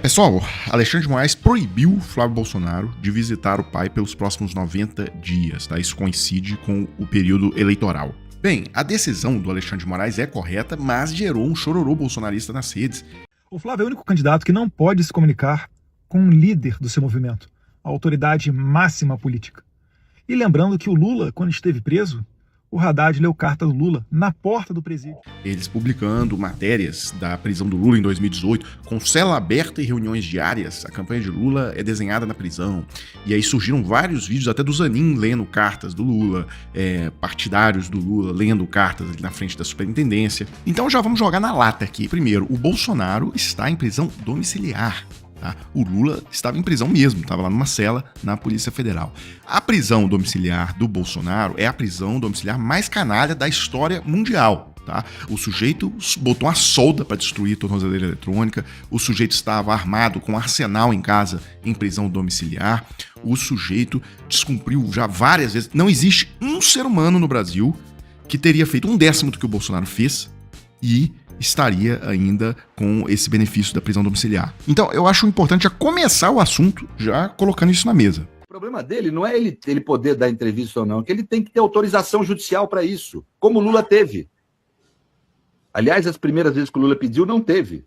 Pessoal, Alexandre de Moraes proibiu Flávio Bolsonaro de visitar o pai pelos próximos 90 dias, tá? Isso coincide com o período eleitoral. Bem, a decisão do Alexandre de Moraes é correta, mas gerou um chororô bolsonarista nas redes. O Flávio é o único candidato que não pode se comunicar com um líder do seu movimento, a autoridade máxima política. E lembrando que o Lula, quando esteve preso, o Haddad leu carta do Lula na porta do presídio. Eles publicando matérias da prisão do Lula em 2018, com cela aberta e reuniões diárias, a campanha de Lula é desenhada na prisão. E aí surgiram vários vídeos, até do Zanin lendo cartas do Lula, partidários do Lula lendo cartas ali na frente da superintendência. Então já vamos jogar na lata aqui. Primeiro, o Bolsonaro está em prisão domiciliar. Tá? O Lula estava em prisão mesmo, estava lá numa cela na Polícia Federal. A prisão domiciliar do Bolsonaro é a prisão domiciliar mais canalha da história mundial. Tá? O sujeito botou uma solda para destruir a tornozeleira eletrônica, o sujeito estava armado com arsenal em casa em prisão domiciliar, o sujeito descumpriu já várias vezes. Não existe um ser humano no Brasil que teria feito 1/10 do que o Bolsonaro fez e estaria ainda com esse benefício da prisão domiciliar. Então, eu acho importante já começar o assunto já colocando isso na mesa. O problema dele não é ele poder dar entrevista ou não, é que ele tem que ter autorização judicial para isso, como o Lula teve. Aliás, as primeiras vezes que o Lula pediu, não teve.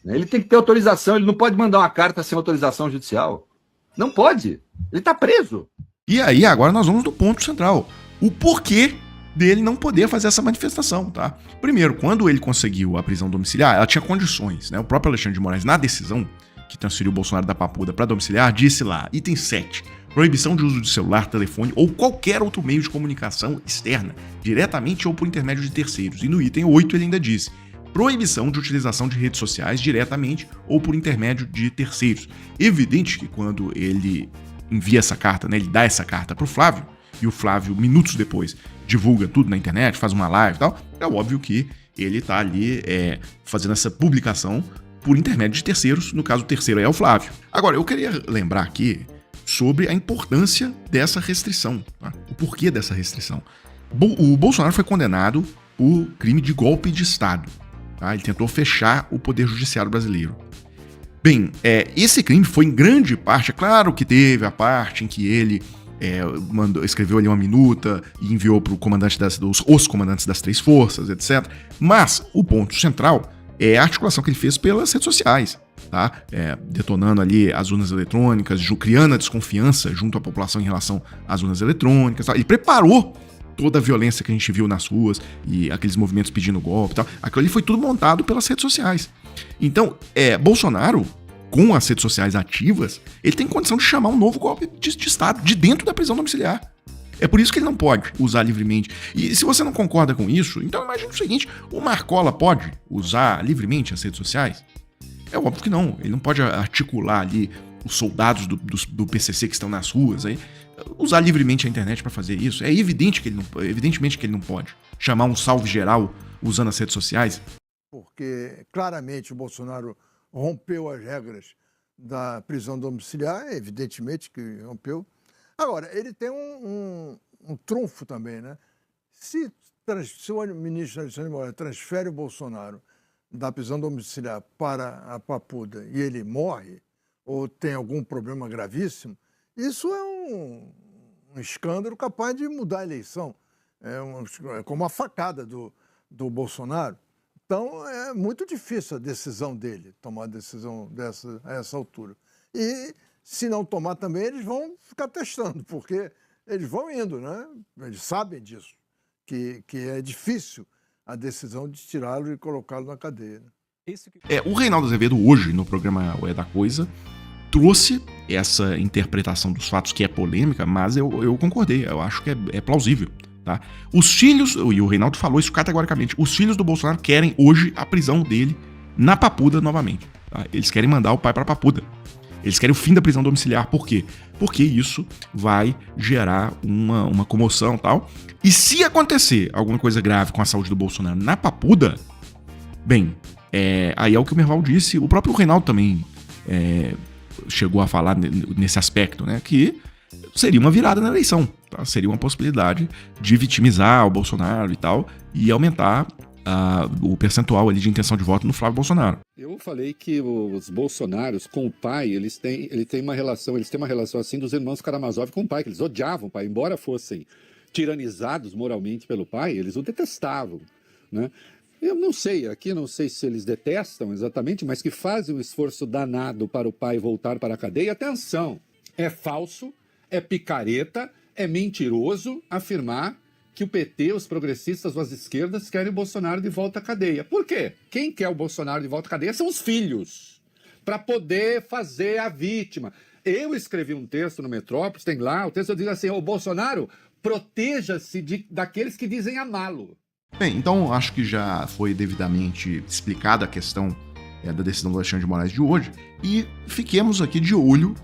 Ele tem que ter autorização, ele não pode mandar uma carta sem autorização judicial. Não pode. Ele está preso. E aí, agora nós vamos do ponto central. O porquê dele não poder fazer essa manifestação, tá? Primeiro, quando ele conseguiu a prisão domiciliar, ela tinha condições, né? O próprio Alexandre de Moraes, na decisão que transferiu o Bolsonaro da Papuda para domiciliar, disse lá, item 7, proibição de uso de celular, telefone ou qualquer outro meio de comunicação externa, diretamente ou por intermédio de terceiros. E no item 8 ele ainda disse, proibição de utilização de redes sociais diretamente ou por intermédio de terceiros. Evidente que quando ele envia essa carta, né, ele dá essa carta para o Flávio, e o Flávio, minutos depois, divulga tudo na internet, faz uma live e tal, é óbvio que ele tá ali fazendo essa publicação por intermédio de terceiros, no caso o terceiro é o Flávio. Agora, eu queria lembrar aqui sobre a importância dessa restrição, tá? O porquê dessa restrição. O Bolsonaro foi condenado por crime de golpe de Estado, tá? Ele tentou fechar o poder judiciário brasileiro. Bem, esse crime foi em grande parte, é claro que teve a parte em que ele escreveu ali uma minuta e enviou para os comandantes das 3 forças, etc. Mas o ponto central é a articulação que ele fez pelas redes sociais, tá? Detonando ali as urnas eletrônicas, criando a desconfiança junto à população em relação às urnas eletrônicas. Tá? Ele preparou toda a violência que a gente viu nas ruas e aqueles movimentos pedindo golpe e tal. Aquilo ali foi tudo montado pelas redes sociais. Então, Bolsonaro, com as redes sociais ativas, ele tem condição de chamar um novo golpe de Estado de dentro da prisão domiciliar. É por isso que ele não pode usar livremente. E se você não concorda com isso, então imagine o seguinte, o Marcola pode usar livremente as redes sociais? É óbvio que não. Ele não pode articular ali os soldados do PCC que estão nas ruas, aí, usar livremente a internet para fazer isso. É evidentemente que ele não pode chamar um salve geral usando as redes sociais. Porque claramente o Bolsonaro rompeu as regras da prisão domiciliar, evidentemente que rompeu. Agora, ele tem um trunfo também, né? Se o ministro Alexandre de Moraes transfere o Bolsonaro da prisão domiciliar para a Papuda e ele morre, ou tem algum problema gravíssimo, isso é um escândalo capaz de mudar a eleição. É como a facada do Bolsonaro. Então, é muito difícil a decisão dele, tomar a decisão a essa altura. E, se não tomar também, eles vão ficar testando, porque eles vão indo, né? Eles sabem disso, que é difícil a decisão de tirá-lo e colocá-lo na cadeia. Né? O Reinaldo Azevedo, hoje, no programa O É da Coisa, trouxe essa interpretação dos fatos que é polêmica, mas eu concordei, eu acho que é plausível. Tá? Os filhos, e o Reinaldo falou isso categoricamente, os filhos do Bolsonaro querem hoje a prisão dele na Papuda novamente. Tá? Eles querem mandar o pai para Papuda. Eles querem o fim da prisão domiciliar. Por quê? Porque isso vai gerar uma comoção e tal. E se acontecer alguma coisa grave com a saúde do Bolsonaro na Papuda, bem, aí é o que o Merval disse, o próprio Reinaldo também chegou a falar nesse aspecto, né, que seria uma virada na eleição, tá? Seria uma possibilidade de vitimizar o Bolsonaro e tal, e aumentar o percentual ali de intenção de voto no Flávio Bolsonaro. Eu falei que os bolsonaros com o pai, eles têm uma relação assim dos irmãos Karamazov com o pai, que eles odiavam o pai, embora fossem tiranizados moralmente pelo pai, eles o detestavam, né? Eu não sei se eles detestam exatamente, mas que fazem um esforço danado para o pai voltar para a cadeia. Atenção, é falso, é picareta, é mentiroso afirmar que o PT, os progressistas ou as esquerdas querem o Bolsonaro de volta à cadeia. Por quê? Quem quer o Bolsonaro de volta à cadeia são os filhos, para poder fazer a vítima. Eu escrevi um texto no Metrópolis, tem lá, o texto diz assim, o Bolsonaro proteja-se daqueles que dizem amá-lo. Bem, então acho que já foi devidamente explicada a questão da decisão do Alexandre de Moraes de hoje, e fiquemos aqui de olho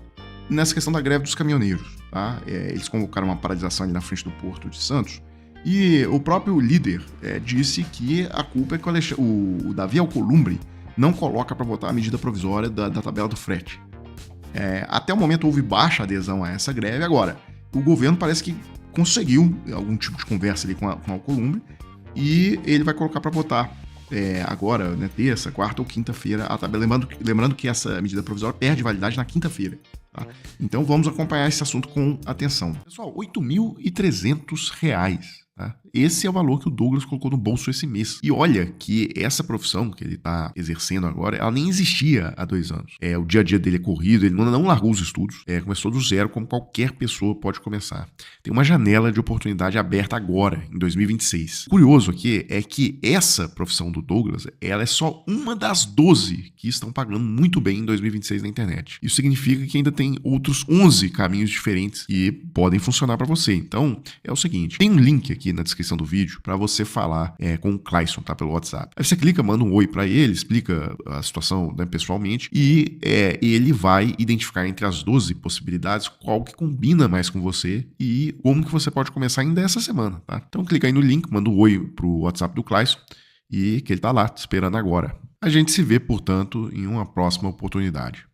nessa questão da greve dos caminhoneiros. Tá? Eles convocaram uma paralisação ali na frente do Porto de Santos, e o próprio líder disse que a culpa é que o Davi Alcolumbre não coloca para votar a medida provisória da tabela do frete. Até o momento houve baixa adesão a essa greve. Agora, o governo parece que conseguiu algum tipo de conversa ali com o Alcolumbre, e ele vai colocar para votar agora, né, terça, quarta ou quinta-feira, a tabela. Lembrando que essa medida provisória perde validade na quinta-feira. Tá? Então vamos acompanhar esse assunto com atenção. Pessoal, R$ 8.300. Tá? Esse é o valor que o Douglas colocou no bolso esse mês. E olha que essa profissão que ele está exercendo agora, ela nem existia há 2 anos. O dia a dia dele é corrido, ele não largou os estudos, começou do zero, como qualquer pessoa pode começar. Tem uma janela de oportunidade aberta agora, em 2026. O curioso aqui é que essa profissão do Douglas, ela é só uma das 12 que estão pagando muito bem em 2026 na internet. Isso significa que ainda tem outros 11 caminhos diferentes que podem funcionar para você. Então, é o seguinte, tem um link aqui na descrição do vídeo para você falar com o Clayson, tá? Pelo WhatsApp. Aí você clica, manda um oi para ele, explica a situação, né, pessoalmente, e ele vai identificar entre as 12 possibilidades qual que combina mais com você e como que você pode começar ainda essa semana, tá? Então clica aí no link, manda um oi pro WhatsApp do Clayson e que ele tá lá te esperando agora. A gente se vê, portanto, em uma próxima oportunidade.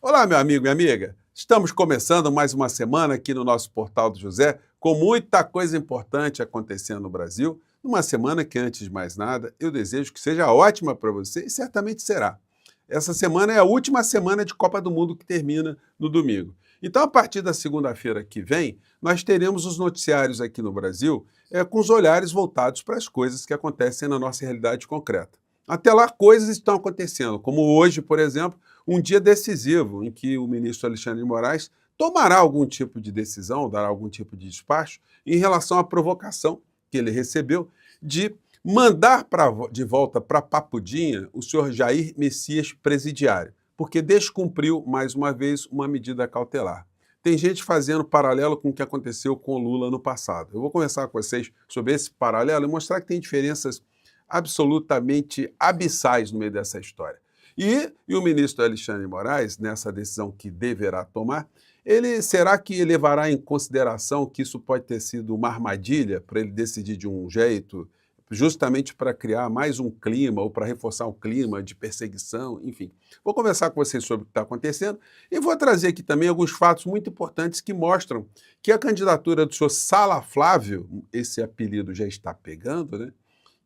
Olá, meu amigo e amiga. Estamos começando mais uma semana aqui no nosso Portal do José, com muita coisa importante acontecendo no Brasil. Numa semana que, antes de mais nada, eu desejo que seja ótima para você, e certamente será. Essa semana é a última semana de Copa do Mundo, que termina no domingo. Então, a partir da segunda-feira que vem, nós teremos os noticiários aqui no Brasil com os olhares voltados para as coisas que acontecem na nossa realidade concreta. Até lá, coisas estão acontecendo, como hoje, por exemplo, um dia decisivo em que o ministro Alexandre de Moraes tomará algum tipo de decisão, dará algum tipo de despacho em relação à provocação que ele recebeu de mandar de volta para Papudinha o senhor Jair Messias Presidiário, porque descumpriu, mais uma vez, uma medida cautelar. Tem gente fazendo paralelo com o que aconteceu com o Lula no passado. Eu vou conversar com vocês sobre esse paralelo e mostrar que tem diferenças absolutamente abissais no meio dessa história. E o ministro Alexandre de Moraes, nessa decisão que deverá tomar, será que levará em consideração que isso pode ter sido uma armadilha para ele decidir de um jeito, justamente para criar mais um clima ou para reforçar um clima de perseguição, enfim. Vou conversar com vocês sobre o que está acontecendo e vou trazer aqui também alguns fatos muito importantes que mostram que a candidatura do senhor Sala Flávio, esse apelido já está pegando, né?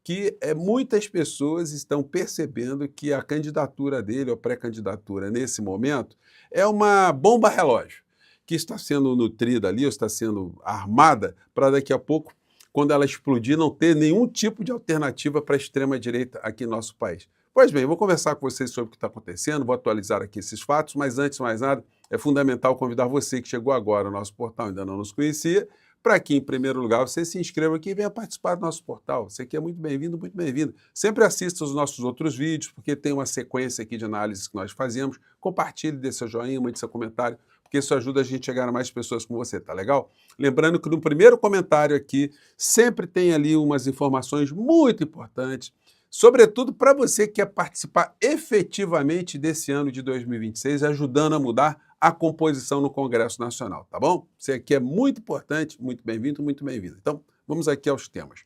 Que muitas pessoas estão percebendo que a candidatura dele, ou pré-candidatura nesse momento, é uma bomba relógio, que está sendo nutrida ali, ou está sendo armada, para daqui a pouco, quando ela explodir, não ter nenhum tipo de alternativa para a extrema-direita aqui no nosso país. Pois bem, eu vou conversar com vocês sobre o que está acontecendo, vou atualizar aqui esses fatos, mas antes de mais nada, é fundamental convidar você que chegou agora ao nosso portal, ainda não nos conhecia, para que, em primeiro lugar, você se inscreva aqui e venha participar do nosso portal. Você aqui é muito bem-vindo, muito bem-vindo. Sempre assista os nossos outros vídeos, porque tem uma sequência aqui de análises que nós fazemos. Compartilhe, dê seu joinha, mande seu comentário, porque isso ajuda a gente a chegar a mais pessoas como você, tá legal? Lembrando que no primeiro comentário aqui, sempre tem ali umas informações muito importantes, sobretudo para você que quer participar efetivamente desse ano de 2026, ajudando a mudar a composição no Congresso Nacional, tá bom? Isso aqui é muito importante, muito bem-vindo, muito bem-vindo. Então, vamos aqui aos temas.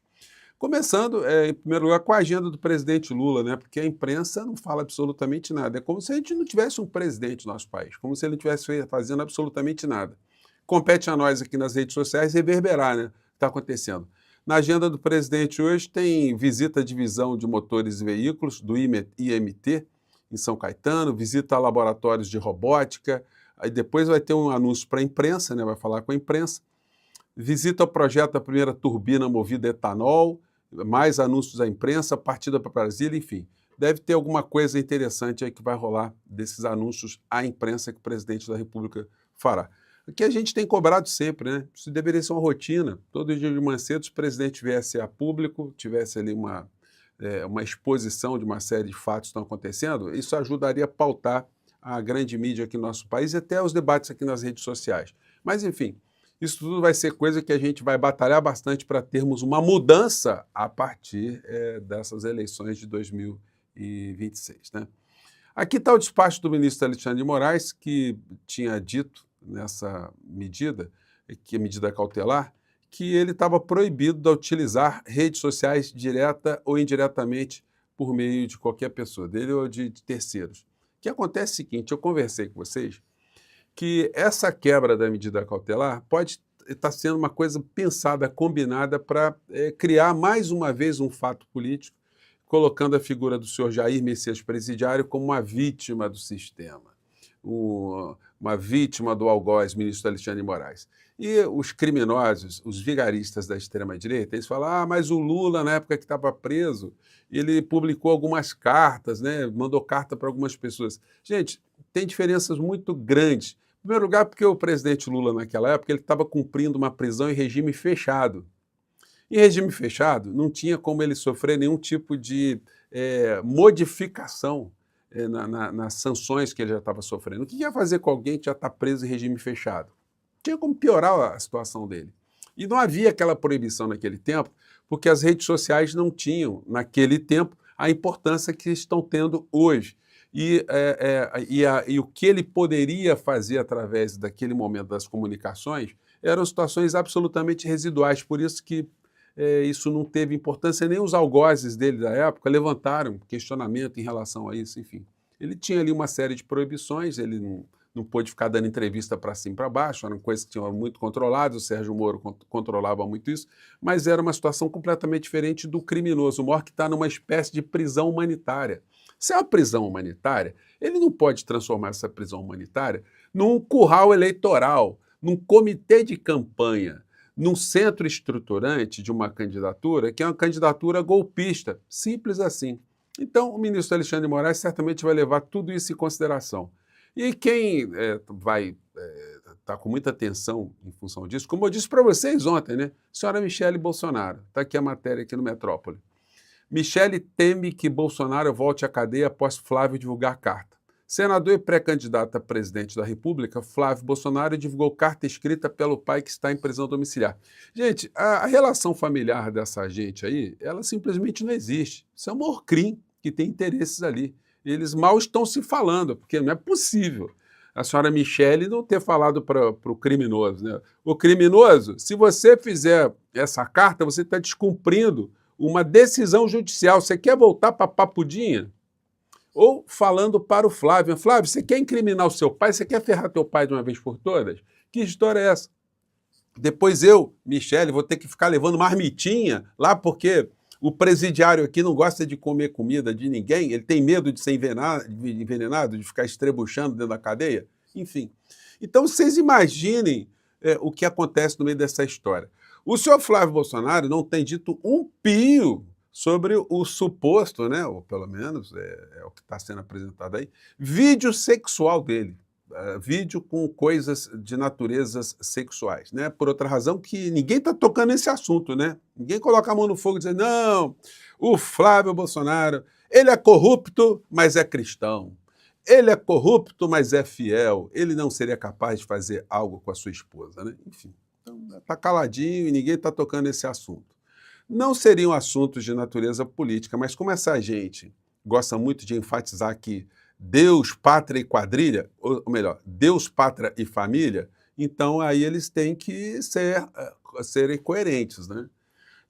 Começando, em primeiro lugar, com a agenda do presidente Lula, né? Porque a imprensa não fala absolutamente nada. É como se a gente não tivesse um presidente no nosso país, como se ele não estivesse fazendo absolutamente nada. Compete a nós aqui nas redes sociais reverberar, né? O que está acontecendo. Na agenda do presidente hoje tem visita à divisão de motores e veículos do IMT, em São Caetano, visita a laboratórios de robótica, aí depois vai ter um anúncio para a imprensa, né, vai falar com a imprensa, visita ao projeto da primeira turbina movida a etanol, mais anúncios à imprensa, partida para Brasília, enfim. Deve ter alguma coisa interessante aí que vai rolar desses anúncios à imprensa que o presidente da República fará. Aqui a gente tem cobrado sempre, né? Isso deveria ser uma rotina. Todo dia de manhã cedo, se o presidente viesse a público, tivesse ali uma exposição de uma série de fatos que estão acontecendo, isso ajudaria a pautar a grande mídia aqui no nosso país e até os debates aqui nas redes sociais. Mas, enfim, isso tudo vai ser coisa que a gente vai batalhar bastante para termos uma mudança a partir dessas eleições de 2026, né? Aqui está o despacho do ministro Alexandre de Moraes, que tinha dito nessa medida, que é medida cautelar, que ele estava proibido de utilizar redes sociais direta ou indiretamente por meio de qualquer pessoa, dele ou de terceiros. O que acontece é o seguinte, eu conversei com vocês, que essa quebra da medida cautelar pode estar sendo uma coisa pensada, combinada para criar mais uma vez um fato político, colocando a figura do senhor Jair Messias Presidiário como uma vítima do sistema, uma vítima do algoz, ministro Alexandre de Moraes. E os criminosos, os vigaristas da extrema-direita, eles falam, mas o Lula, na época que estava preso, ele publicou algumas cartas, né, mandou carta para algumas pessoas. Gente, tem diferenças muito grandes. Em primeiro lugar, porque o presidente Lula, naquela época, ele estava cumprindo uma prisão em regime fechado. Em regime fechado, não tinha como ele sofrer nenhum tipo de modificação nas sanções que ele já estava sofrendo. O que ia fazer com alguém que já está preso em regime fechado? Tinha como piorar a situação dele. E não havia aquela proibição naquele tempo, porque as redes sociais não tinham, naquele tempo, a importância que estão tendo hoje. E o que ele poderia fazer através daquele momento das comunicações eram situações absolutamente residuais, por isso que isso não teve importância, nem os algozes dele da época levantaram questionamento em relação a isso, enfim. Ele tinha ali uma série de proibições, ele não pôde ficar dando entrevista para cima e para baixo, eram coisas que tinham muito controladas, o Sérgio Moro controlava muito isso, mas era uma situação completamente diferente do criminoso, o maior que está numa espécie de prisão humanitária. Se é uma prisão humanitária, ele não pode transformar essa prisão humanitária num curral eleitoral, num comitê de campanha, num centro estruturante de uma candidatura que é uma candidatura golpista, simples assim. Então, o ministro Alexandre de Moraes certamente vai levar tudo isso em consideração. E quem vai estar com muita atenção em função disso, como eu disse para vocês ontem, né? Senhora Michele Bolsonaro, está aqui a matéria aqui no Metrópole. Michele teme que Bolsonaro volte à cadeia após Flávio divulgar carta. Senador e pré-candidato a presidente da República, Flávio Bolsonaro, divulgou carta escrita pelo pai que está em prisão domiciliar. Gente, a relação familiar dessa gente aí, ela simplesmente não existe. Isso é um Orcrim que tem interesses ali. Eles mal estão se falando, porque não é possível a senhora Michele não ter falado para o criminoso, né? O criminoso, se você fizer essa carta, você está descumprindo uma decisão judicial. Você quer voltar para a papudinha? Ou falando para o Flávio, Flávio, você quer incriminar o seu pai? Você quer ferrar teu pai de uma vez por todas? Que história é essa? Depois eu, Michele, vou ter que ficar levando marmitinha lá porque o presidiário aqui não gosta de comer comida de ninguém, ele tem medo de ser envenenado, de ficar estrebuchando dentro da cadeia? Enfim. Então, vocês imaginem o que acontece no meio dessa história. O senhor Flávio Bolsonaro não tem dito um pio sobre o suposto, né, ou pelo menos é o que está sendo apresentado aí, vídeo sexual dele. Vídeo com coisas de naturezas sexuais, né? Por outra razão que ninguém está tocando nesse assunto, né? Ninguém coloca a mão no fogo e diz, não, o Flávio Bolsonaro, ele é corrupto, mas é cristão. Ele é corrupto, mas é fiel. Ele não seria capaz de fazer algo com a sua esposa, né? Enfim, então, está caladinho e ninguém está tocando nesse assunto. Não seriam assuntos de natureza política, mas como essa gente gosta muito de enfatizar que Deus, pátria e ou melhor, Deus, pátria e família, então aí eles têm que serem coerentes, né?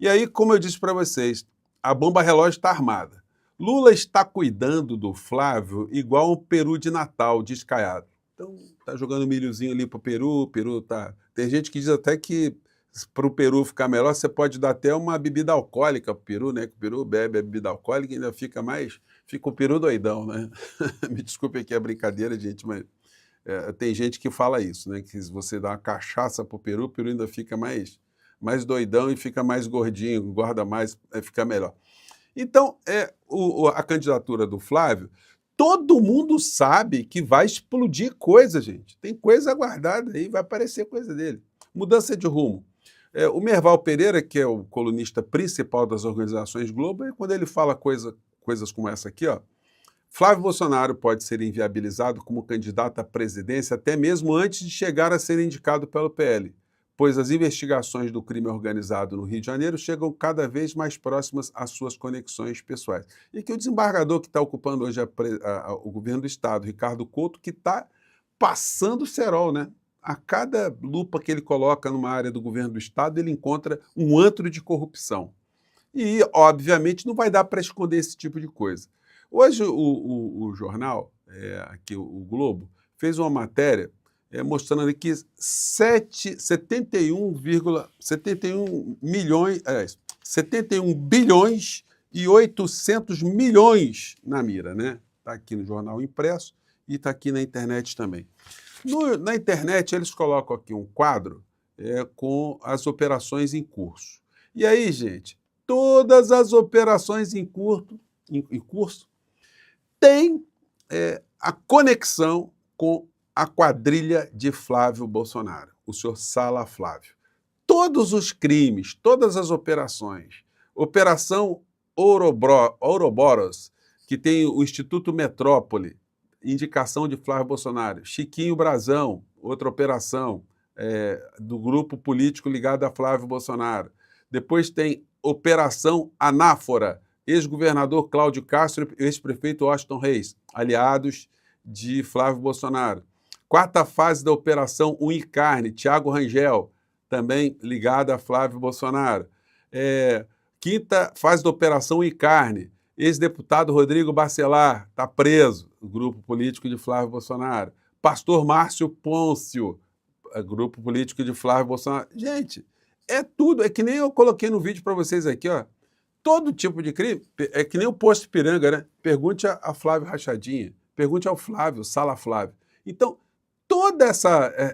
E aí, como eu disse para vocês, a bomba relógio está armada. Lula está cuidando do Flávio igual um peru de Natal descaiado. Então, está jogando milhozinho ali para o peru tá... Tem gente que diz até que para o peru ficar melhor, você pode dar até uma bebida alcoólica para o peru, né? Que o peru bebe a bebida alcoólica e ainda fica o peru doidão, né? Me desculpe aqui a brincadeira, gente, mas tem gente que fala isso, né? Que se você dá uma cachaça para o peru ainda fica mais doidão e fica mais gordinho, engorda mais, fica melhor. Então, a candidatura do Flávio, todo mundo sabe que vai explodir coisa, gente. Tem coisa guardada aí, vai aparecer coisa dele. Mudança de rumo. O Merval Pereira, que é o colunista principal das organizações Globo, quando ele fala coisas como essa aqui, ó, Flávio Bolsonaro pode ser inviabilizado como candidato à presidência até mesmo antes de chegar a ser indicado pelo PL, pois as investigações do crime organizado no Rio de Janeiro chegam cada vez mais próximas às suas conexões pessoais. E que o desembargador que está ocupando hoje o governo do Estado, Ricardo Couto, que está passando o cerol, né? A cada lupa que ele coloca numa área do governo do Estado, ele encontra um antro de corrupção. E, obviamente, não vai dar para esconder esse tipo de coisa. Hoje, o jornal, aqui o Globo, fez uma matéria mostrando aqui 71 bilhões e 800 milhões na mira, né? Está aqui no jornal impresso e está aqui na internet também. Na internet, eles colocam aqui um quadro com as operações em curso. E aí, gente, todas as operações em curso têm a conexão com a quadrilha de Flávio Bolsonaro, o senhor Sala Flávio. Todos os crimes, todas as operações, Operação Ouroboros, que tem o Instituto Metrópole, indicação de Flávio Bolsonaro, Chiquinho Brazão, outra operação do grupo político ligado a Flávio Bolsonaro. Depois tem Operação Anáfora, ex-governador Cláudio Castro e ex-prefeito Washington Reis, aliados de Flávio Bolsonaro. Quarta fase da Operação Unicarne, Thiago Rangel, também ligado a Flávio Bolsonaro. Quinta fase da Operação Unicarne, ex-deputado Rodrigo Bacelar, está preso, o grupo político de Flávio Bolsonaro. Pastor Márcio Pôncio, grupo político de Flávio Bolsonaro. Gente, é tudo, é que nem eu coloquei no vídeo para vocês aqui, ó. Todo tipo de crime, é que nem o posto Ipiranga, né? Pergunte a Flávio Rachadinha, pergunte ao Flávio, Sala Flávio. Então, todas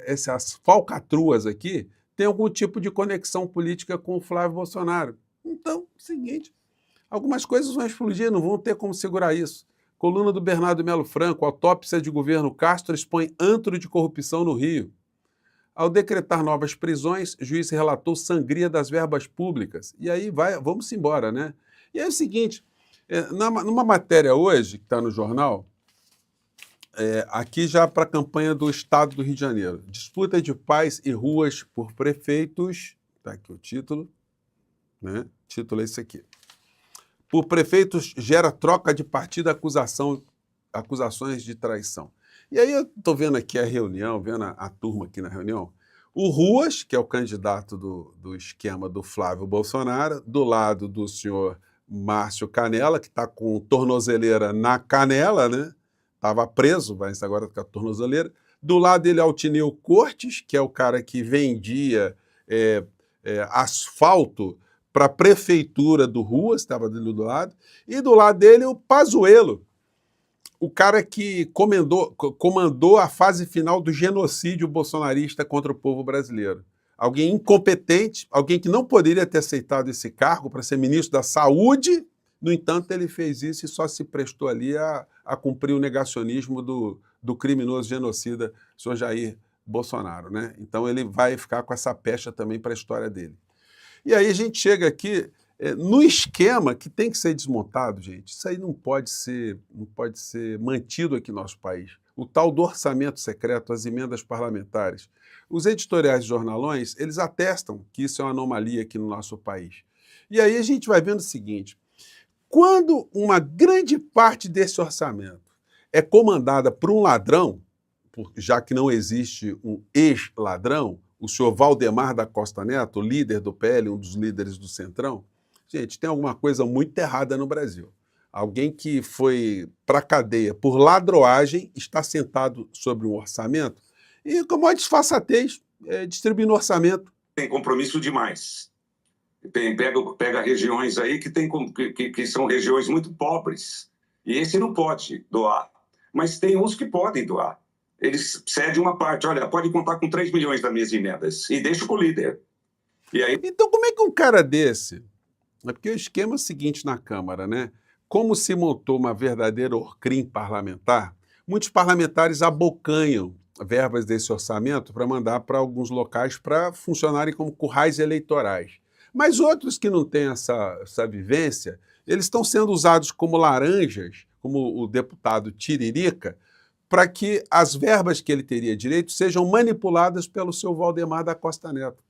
essas falcatruas aqui tem algum tipo de conexão política com o Flávio Bolsonaro. Então, seguinte, algumas coisas vão explodir, não vão ter como segurar isso. Coluna do Bernardo Melo Franco, autópsia de governo Castro expõe antro de corrupção no Rio. Ao decretar novas prisões, o juiz relatou sangria das verbas públicas. E aí vamos embora, né? E aí é o seguinte, numa matéria hoje, que está no jornal, aqui já para a campanha do Estado do Rio de Janeiro, disputa de pais e ruas por prefeitos, está aqui o título, né? O título é esse aqui. Por prefeitos gera troca de partido, acusações de traição. E aí eu estou vendo aqui a reunião, vendo a turma aqui na reunião, o Ruas, que é o candidato do esquema do Flávio Bolsonaro, do lado do senhor Márcio Canela, que está com tornozeleira na canela, né? Estava preso, mas agora está com a tornozeleira. Do lado dele, Altineu Cortes, que é o cara que vendia asfalto para a prefeitura do Ruas, estava dele do lado. E do lado dele, o Pazuello, o cara que comandou a fase final do genocídio bolsonarista contra o povo brasileiro. Alguém incompetente, alguém que não poderia ter aceitado esse cargo para ser ministro da Saúde, no entanto, ele fez isso e só se prestou ali a cumprir o negacionismo do criminoso genocida, senhor Jair Bolsonaro, né? Então ele vai ficar com essa pecha também para a história dele. E aí a gente chega aqui no esquema que tem que ser desmontado, gente. Isso aí não pode ser mantido aqui no nosso país. O tal do orçamento secreto, as emendas parlamentares. Os editoriais de jornalões, eles atestam que isso é uma anomalia aqui no nosso país. E aí a gente vai vendo o seguinte, quando uma grande parte desse orçamento é comandada por um ladrão, já que não existe um ex-ladrão, o senhor Valdemar da Costa Neto, líder do PL, um dos líderes do Centrão, gente, tem alguma coisa muito errada no Brasil. Alguém que foi para a cadeia por ladroagem está sentado sobre um orçamento e, com maior disfarçatez, distribuindo orçamento tem compromisso demais. Pega regiões aí que são regiões muito pobres. E esse não pode doar. Mas tem uns que podem doar. Eles cedem uma parte. Olha, pode contar com 3 milhões das minhas emendas. E deixa com o líder. E aí... Então, como é que um cara desse... É porque o esquema é o seguinte na Câmara, né? Como se montou uma verdadeira orcrim parlamentar, muitos parlamentares abocanham verbas desse orçamento para mandar para alguns locais para funcionarem como currais eleitorais. Mas outros que não têm essa vivência, eles estão sendo usados como laranjas, como o deputado Tiririca, para que as verbas que ele teria direito sejam manipuladas pelo seu Valdemar da Costa Neto.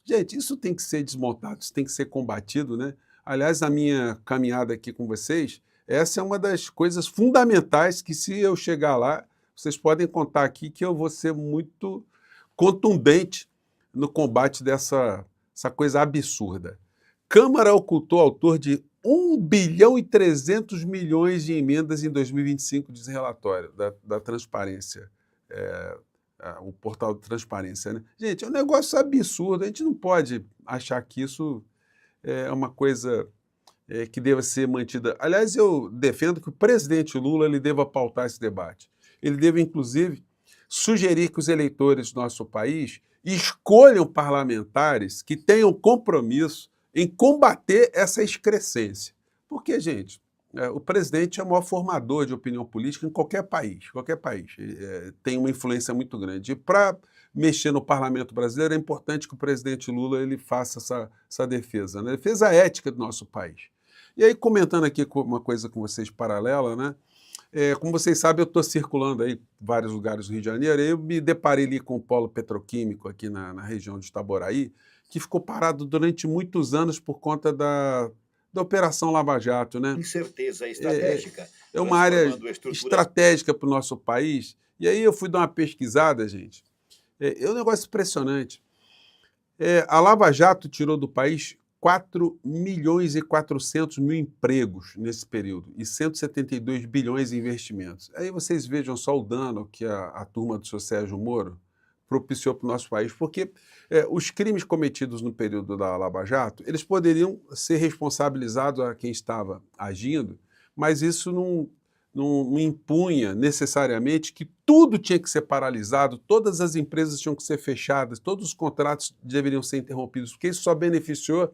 Gente, isso tem que ser desmontado, isso tem que ser combatido, né? Aliás, na minha caminhada aqui com vocês, essa é uma das coisas fundamentais que, se eu chegar lá, vocês podem contar aqui que eu vou ser muito contundente no combate dessa coisa absurda. Câmara ocultou autor de 1 bilhão e 300 milhões de emendas em 2025, diz relatório da Transparência, o portal de Transparência, né? Gente, é um negócio absurdo, a gente não pode achar que isso é uma coisa que deva ser mantida. Aliás, eu defendo que o presidente Lula ele deva pautar esse debate. Ele deve, inclusive, sugerir que os eleitores do nosso país escolham parlamentares que tenham compromisso em combater essa excrescência. Porque, gente, o presidente é o maior formador de opinião política em qualquer país. Tem uma influência muito grande. E para mexer no parlamento brasileiro, é importante que o presidente Lula ele faça essa defesa, né? Defesa ética do nosso país. E aí, comentando aqui uma coisa com vocês paralela, né? Como vocês sabem, eu estou circulando aí em vários lugares do Rio de Janeiro, e eu me deparei ali com o polo petroquímico aqui na região de Itaboraí, que ficou parado durante muitos anos por conta da Operação Lava Jato, né? Incerteza estratégica. É uma área estratégica para o nosso país. E aí eu fui dar uma pesquisada, gente. É um negócio impressionante. A Lava Jato tirou do país 4 milhões e 400 mil empregos nesse período e 172 bilhões em investimentos. Aí vocês vejam só o dano que a turma do seu Sérgio Moro propiciou para o nosso país, porque os crimes cometidos no período da Lava Jato, eles poderiam ser responsabilizados a quem estava agindo, mas isso não impunha necessariamente que tudo tinha que ser paralisado, todas as empresas tinham que ser fechadas, todos os contratos deveriam ser interrompidos, porque isso só beneficiou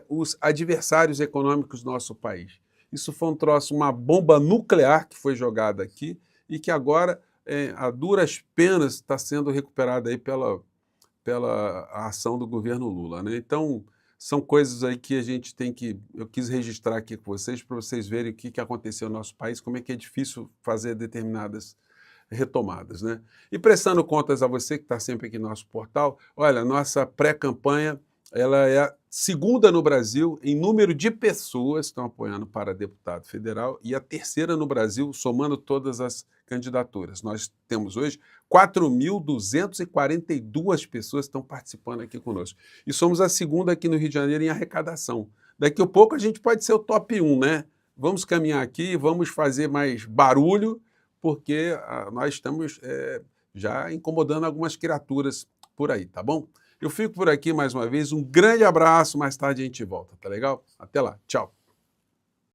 os adversários econômicos do nosso país. Isso foi um troço, uma bomba nuclear que foi jogada aqui e que agora, a duras penas, está sendo recuperada aí pela ação do governo Lula, né? Então, são coisas aí que a gente tem que... Eu quis registrar aqui com vocês para vocês verem o que aconteceu no nosso país, como é que é difícil fazer determinadas retomadas, né? E prestando contas a você que está sempre aqui no nosso portal, olha, nossa pré-campanha, ela é a segunda no Brasil em número de pessoas que estão apoiando para deputado federal e a terceira no Brasil, somando todas as candidaturas. Nós temos hoje 4.242 pessoas que estão participando aqui conosco. E somos a segunda aqui no Rio de Janeiro em arrecadação. Daqui a pouco a gente pode ser o top 1, né? Vamos caminhar aqui, vamos fazer mais barulho, porque nós estamos já incomodando algumas criaturas por aí, tá bom? Eu fico por aqui mais uma vez, um grande abraço, mais tarde a gente volta, tá legal? Até lá, tchau!